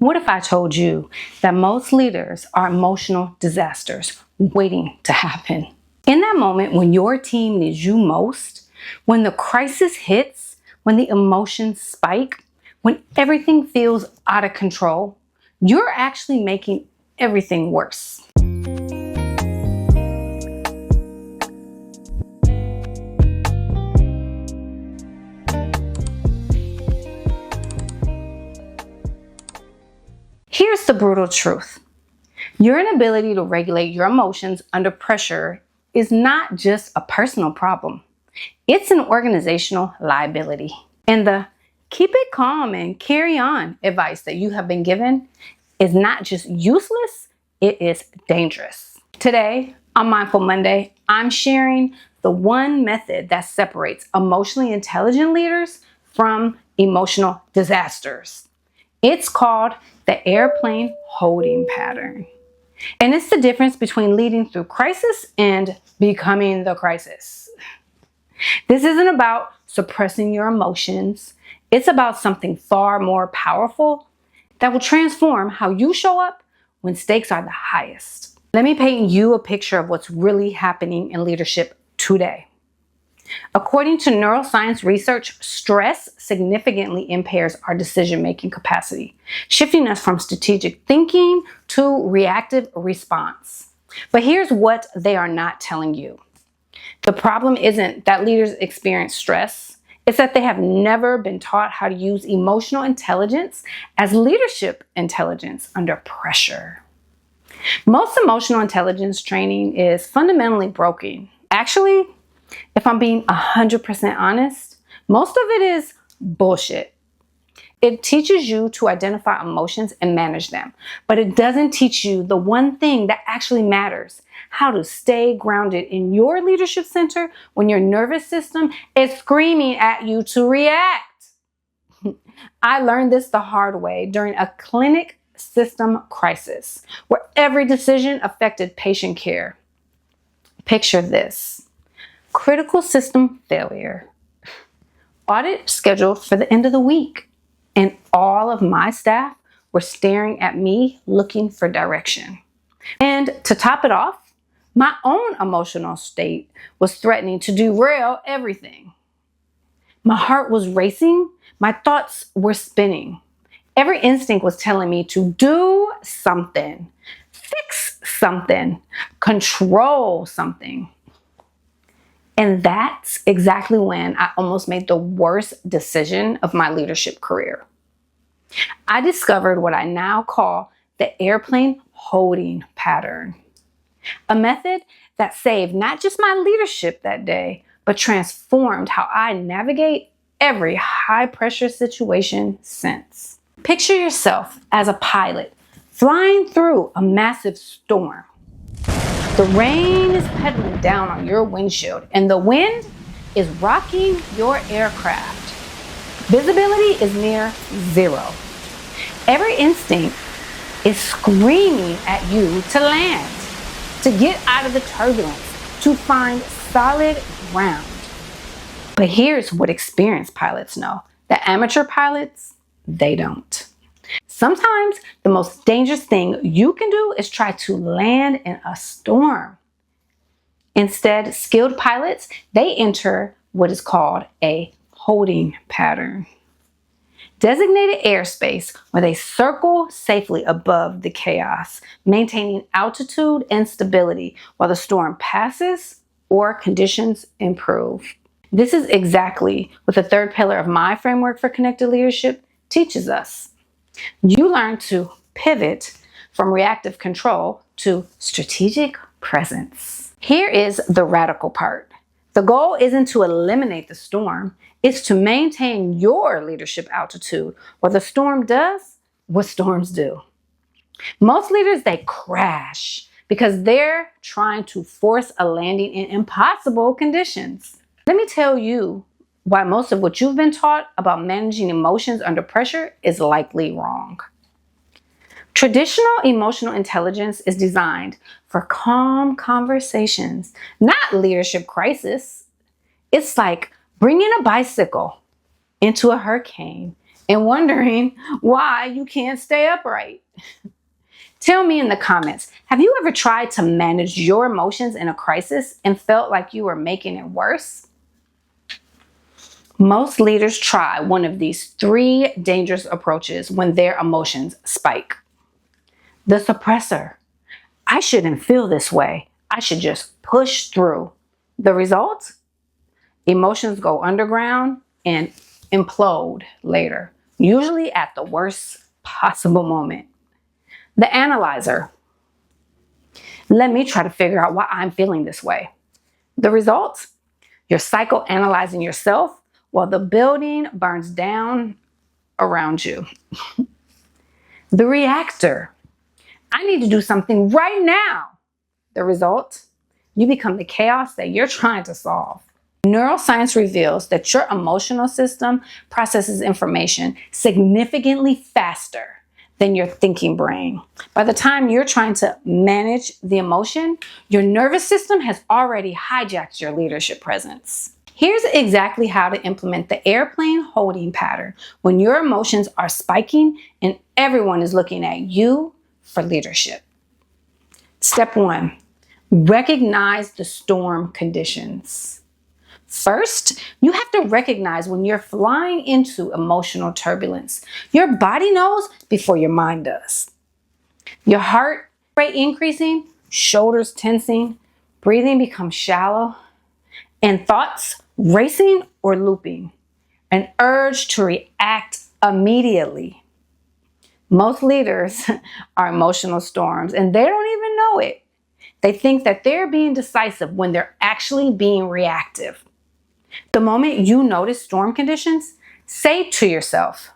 What if I told you that most leaders are emotional disasters waiting to happen? In that moment when your team needs you most, when the crisis hits, when the emotions spike, when everything feels out of control, you're actually making everything worse. Here's the brutal truth. Your inability to regulate your emotions under pressure is not just a personal problem. It's an organizational liability. And the keep it calm and carry on advice that you have been given is not just useless, it is dangerous. Today, on Mindful Monday, I'm sharing the one method that separates emotionally intelligent leaders from emotional disasters. It's called the airplane holding pattern. And it's the difference between leading through crisis and becoming the crisis. This isn't about suppressing your emotions. It's about something far more powerful that will transform how you show up when stakes are the highest. Let me paint you a picture of what's really happening in leadership today. According to neuroscience research, stress significantly impairs our decision-making capacity, shifting us from strategic thinking to reactive response. But here's what they are not telling you. The problem isn't that leaders experience stress. It's that they have never been taught how to use emotional intelligence as leadership intelligence under pressure. Most emotional intelligence training is fundamentally broken. Actually, if I'm being 100% honest, most of it is bullshit. It teaches you to identify emotions and manage them, but it doesn't teach you the one thing that actually matters: how to stay grounded in your leadership center when your nervous system is screaming at you to react. I learned this the hard way during a clinic system crisis where every decision affected patient care. Picture this. Critical system failure. Audit scheduled for the end of the week, and all of my staff were staring at me looking for direction. And to top it off, my own emotional state was threatening to derail everything. My heart was racing, my thoughts were spinning. Every instinct was telling me to do something, fix something, control something. And that's exactly when I almost made the worst decision of my leadership career. I discovered what I now call the airplane holding pattern, a method that saved not just my leadership that day, but transformed how I navigate every high-pressure situation since. Picture yourself as a pilot flying through a massive storm. The rain is pedaling down on your windshield and the wind is rocking your aircraft. Visibility is near zero. Every instinct is screaming at you to land, to get out of the turbulence, to find solid ground. But here's what experienced pilots know. The amateur pilots, they don't. Sometimes the most dangerous thing you can do is try to land in a storm. Instead, skilled pilots, they enter what is called a holding pattern. Designated airspace where they circle safely above the chaos, maintaining altitude and stability while the storm passes or conditions improve. This is exactly what the third pillar of my framework for connected leadership teaches us. You learn to pivot from reactive control to strategic presence. Here is the radical part. The goal isn't to eliminate the storm, it's to maintain your leadership altitude while the storm does what storms do. Most leaders, they crash because they're trying to force a landing in impossible conditions. Let me tell you why most of what you've been taught about managing emotions under pressure is likely wrong. Traditional emotional intelligence is designed for calm conversations, not leadership crisis. It's like bringing a bicycle into a hurricane and wondering why you can't stay upright. Tell me in the comments, have you ever tried to manage your emotions in a crisis and felt like you were making it worse? Most leaders try one of these 3 dangerous approaches when their emotions spike. The suppressor. I shouldn't feel this way. I should just push through. The result? Emotions go underground and implode later, usually at the worst possible moment. The analyzer. Let me try to figure out why I'm feeling this way. The result? You're psychoanalyzing yourself while the building burns down around you. The reactor. I need to do something right now. The result? You become the chaos that you're trying to solve. Neuroscience reveals that your emotional system processes information significantly faster than your thinking brain. By the time you're trying to manage the emotion, your nervous system has already hijacked your leadership presence. Here's exactly how to implement the airplane holding pattern when your emotions are spiking and everyone is looking at you for leadership. Step 1, recognize the storm conditions. First, you have to recognize when you're flying into emotional turbulence. Your body knows before your mind does. Your heart rate increasing, shoulders tensing, breathing becomes shallow, and thoughts racing or looping. An urge to react immediately. Most leaders are emotional storms and they don't even know it. They think that they're being decisive when they're actually being reactive. The moment you notice storm conditions, say to yourself,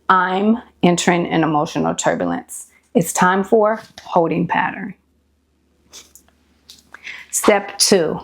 I'm entering an emotional turbulence. It's time for holding pattern. Step 2,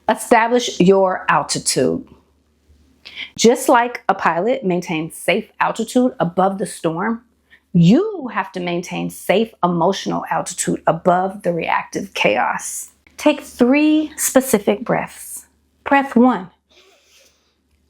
establish your altitude. Just like a pilot maintains safe altitude above the storm, you have to maintain safe emotional altitude above the reactive chaos. Take 3 specific breaths. Breath 1.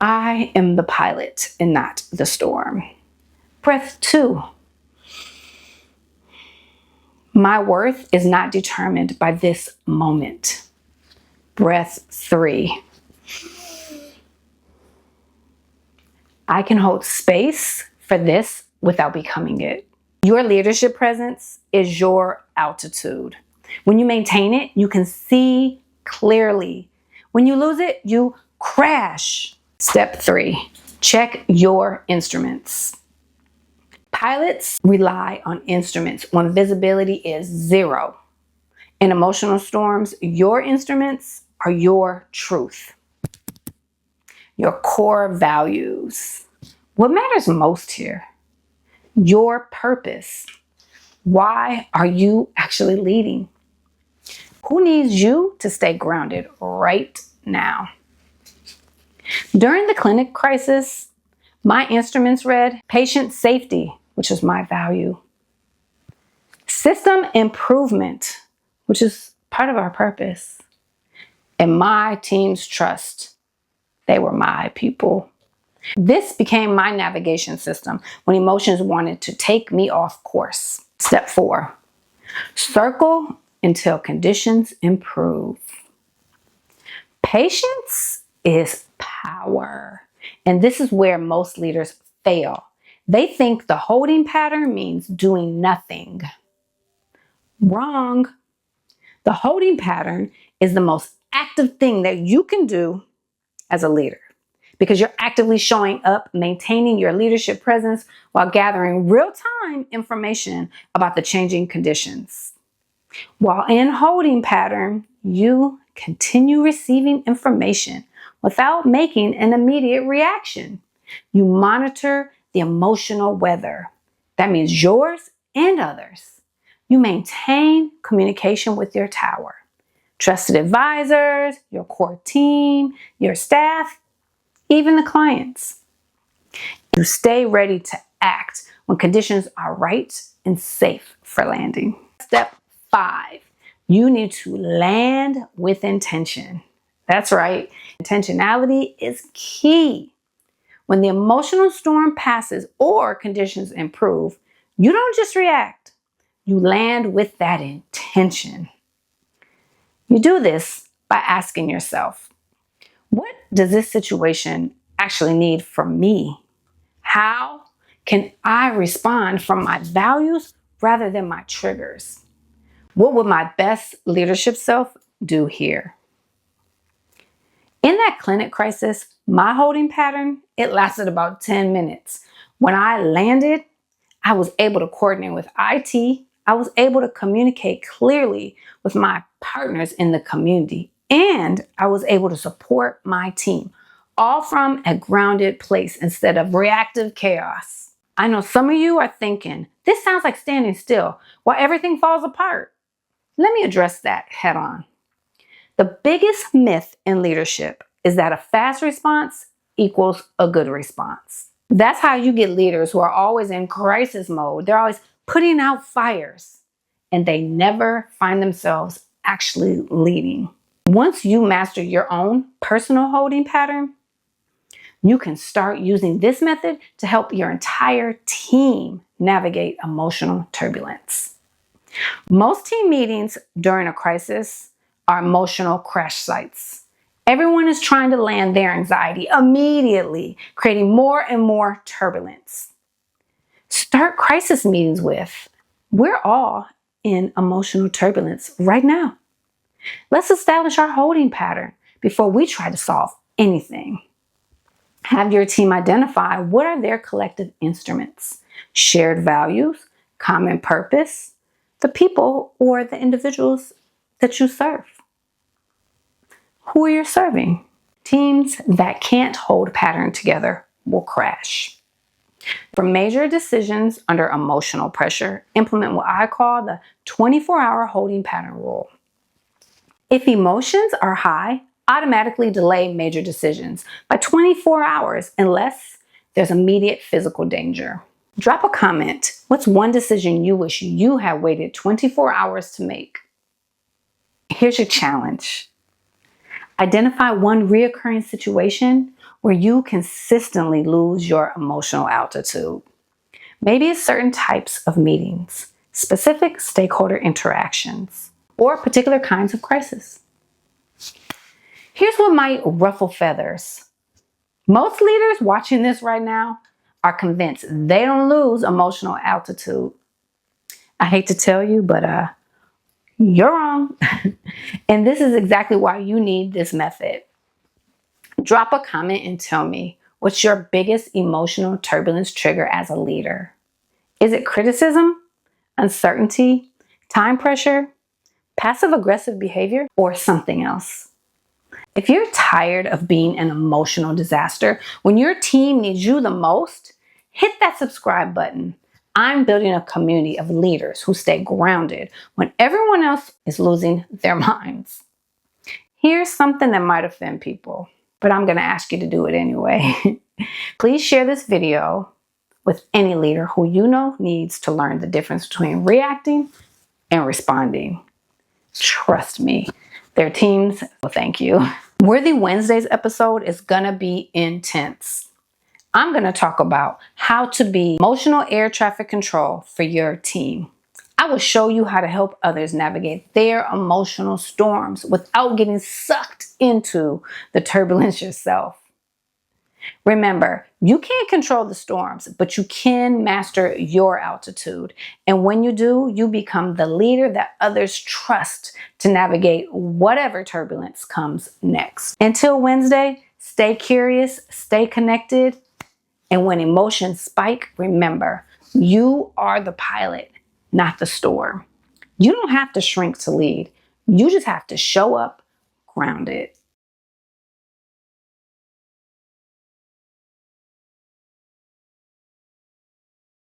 I am the pilot and not the storm. Breath 2. My worth is not determined by this moment. Breath 3. I can hold space for this without becoming it. Your leadership presence is your altitude. When you maintain it, you can see clearly. When you lose it, you crash. Step 3, check your instruments. Pilots rely on instruments when visibility is 0. In emotional storms, your instruments are your truth, your core values. What matters most here? Your purpose. Why are you actually leading? Who needs you to stay grounded right now? During the clinic crisis, my instruments read patient safety, which is my value. System improvement, which is part of our purpose. And my team's trust. They were my people. This became my navigation system when emotions wanted to take me off course. Step 4, circle until conditions improve. Patience is power. And this is where most leaders fail. They think the holding pattern means doing nothing. Wrong. The holding pattern is the most active thing that you can do as a leader because you're actively showing up, maintaining your leadership presence while gathering real-time information about the changing conditions. While in holding pattern, you continue receiving information without making an immediate reaction. You monitor the emotional weather. That means yours and others. You maintain communication with your tower, trusted advisors, your core team, your staff, even the clients. You stay ready to act when conditions are right and safe for landing. Step 5, you need to land with intention. That's right. Intentionality is key. When the emotional storm passes or conditions improve, you don't just react, you land with that intention. You do this by asking yourself, what does this situation actually need from me? How can I respond from my values rather than my triggers? What would my best leadership self do here? In that clinic crisis, my holding pattern, it lasted about 10 minutes. When I landed, I was able to coordinate with IT. I was able to communicate clearly with my partners in the community, and I was able to support my team, all from a grounded place instead of reactive chaos. I know some of you are thinking, this sounds like standing still while everything falls apart. Let me address that head on. The biggest myth in leadership is that a fast response equals a good response. That's how you get leaders who are always in crisis mode. They're always putting out fires, and they never find themselves actually leading. Once you master your own personal holding pattern, you can start using this method to help your entire team navigate emotional turbulence. Most team meetings during a crisis are emotional crash sites. Everyone is trying to land their anxiety immediately, creating more and more turbulence. Start crisis meetings with, we're all in emotional turbulence right now. Let's establish our holding pattern before we try to solve anything. Have your team identify what are their collective instruments, shared values, common purpose, the people or the individuals that you serve. Who are you serving? Teams that can't hold pattern together will crash. For major decisions under emotional pressure, implement what I call the 24-hour holding pattern rule. If emotions are high, automatically delay major decisions by 24 hours unless there's immediate physical danger. Drop a comment. What's one decision you wish you had waited 24 hours to make? Here's your challenge. Identify one reoccurring situation where you consistently lose your emotional altitude. Maybe it's certain types of meetings, specific stakeholder interactions, or particular kinds of crisis. Here's what might ruffle feathers. Most leaders watching this right now are convinced they don't lose emotional altitude. I hate to tell you, but you're wrong. And this is exactly why you need this method. Drop a comment and tell me, what's your biggest emotional turbulence trigger as a leader? Is it criticism, uncertainty, time pressure, passive-aggressive behavior, or something else? If you're tired of being an emotional disaster when your team needs you the most, hit that subscribe button. I'm building a community of leaders who stay grounded when everyone else is losing their minds. Here's something that might offend people, but I'm going to ask you to do it anyway. Please share this video with any leader who you know needs to learn the difference between reacting and responding. Trust me, their teams will thank you. Worthy Wednesday's episode is going to be intense. I'm going to talk about how to be emotional air traffic control for your team. I will show you how to help others navigate their emotional storms without getting sucked into the turbulence yourself. Remember, you can't control the storms, but you can master your altitude. And when you do, you become the leader that others trust to navigate whatever turbulence comes next. Until Wednesday, stay curious, stay connected. And when emotions spike, remember, you are the pilot, not the storm. You don't have to shrink to lead. You just have to show up grounded.